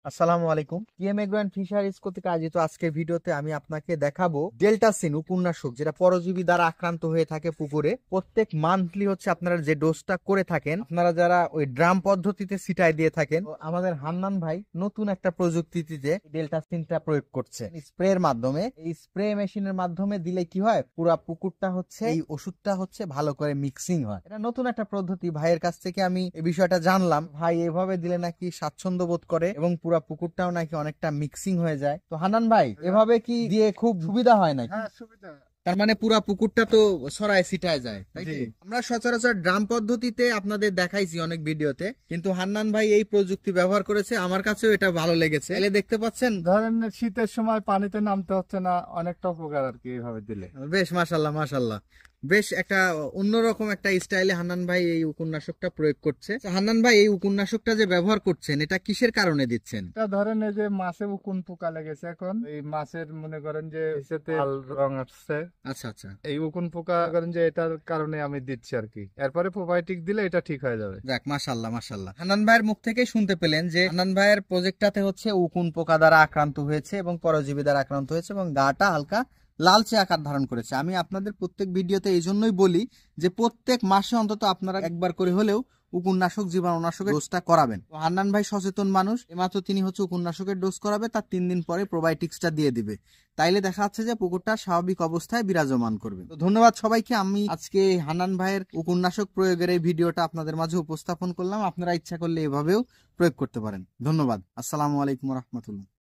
আসসালামু আলাইকুম। TM agro and fisheries কর্তৃক আয়োজিত আজকের ভিডিওতে আমি আপনাকে দেখাবো ডেল্টাসিন উপন্যাসক, যেটা পরজীবী দ্বারা আক্রান্ত হয়ে থাকে পুকুরে। প্রত্যেক মান্থলি হচ্ছে আপনারা যে ডোজটা করে থাকেন, আপনারা যারা ওই ড্রাম পদ্ধতিতে ছিটাই দিয়ে থাকেন, তো আমাদের হান্নান ভাই নতুন একটা প্রযুক্তিতে ডেল্টাসিনটা প্রয়োগ করছে স্প্রের মাধ্যমে। এই স্প্রে মেশিনের মাধ্যমে দিলে কি হয়, পুরা পুকুরটা হচ্ছে এই ওষুধটা হচ্ছে ভালো করে মিক্সিং হয়। এটা নতুন একটা পদ্ধতি, ভাইয়ের কাছ থেকে আমি এই বিষয়টা জানলাম। ভাই এভাবে দিলে নাকি স্বাচ্ছন্দ্য বোধ করে এবং পুরা পুকুরটাও নাকি অনেকটা মিক্সিং হয়ে যায়। তো হান্নান ভাই, এভাবে কি দিয়ে খুব সুবিধা হয় নাকি? হ্যাঁ, সুবিধা। তার মানে পুরা পুকুরটা তো ছড়ায় ছিটায় যায়, তাই জি। কি? আমরা সচরাচর ড্রাম পদ্ধতিতে আপনাদের দেখাইছি অনেক ভিডিওতে, কিন্তু হান্নান ভাই এই প্রযুক্তি ব্যবহার করেছে, আমার কাছেও এটা ভালো লেগেছে। এলে দেখতে পাচ্ছেন, ধরেন শীতের সময় পানিতে নামতে হচ্ছে না, অনেকটা উপকার আর কি এইভাবে দিলে। বেশ মাশাল্লাহ মাশাল্লাহ, বেশ একটা অন্যরকম একটা স্টাইলে হান্নান ভাই এই উপন্যাসকটা প্রয়োগ করছে। তো হান্নান ভাই, এই উপন্যাসকটা যে ব্যবহার করছেন, এটা কিসের কারণে দিচ্ছেন? এটা ধরেন এই যে মাছে উকুন পোকা লেগেছে, এখন এই মাছের মনে করেন যে এসেতে লাল রং আসছে, আচ্ছা আচ্ছা, এই উকুন পোকা করেন যে এটার কারণে আমি দিচ্ছি আর কি। এরপরে প্রোবায়োটিক দিলে এটা ঠিক হয়ে যাবে। যাক মাশাল্লাহ মাশাল্লাহ। হান্নান ভাইয়ের মুখ থেকেই শুনতে পেলেন যে হান্নান ভাইয়ের প্রজেক্টটাতে হচ্ছে উকুন পোকা দ্বারা আক্রান্ত হয়েছে এবং পরজীবী দ্বারা আক্রান্ত হয়েছে এবং গাটা হালকা লালচে আকার ধারণ করেছে। আমি আপনাদের প্রত্যেক ভিডিওতে এই জন্যই বলি যে প্রত্যেক মাসে অন্তত আপনারা একবার করে হলেও উপন্যাসক জীবাণুনাশকের ডোজটা করাবেন। তো হান্নান ভাই সচেতন মানুষ, এমাত্র তিনি হচ্ছে উপন্যাসকের ডোজ করাবে, তার 3 দিন পরে প্রোবায়োটিক্সটা দিয়ে দিবে। তাইলে দেখা যাচ্ছে যে পুকুরটা স্বাভাবিক অবস্থায় বিরাজমান করবে। তো ধন্যবাদ সবাইকে। আমি আজকে হান্নান ভাইয়ের উপন্যাসক প্রয়োগের এই ভিডিওটা আপনাদের মাঝে উপস্থাপন করলাম। আপনারা ইচ্ছা করলে এভাবেও প্রয়োগ করতে পারেন। ধন্যবাদ। আসসালামু আলাইকুম রহমতুল্লাহ।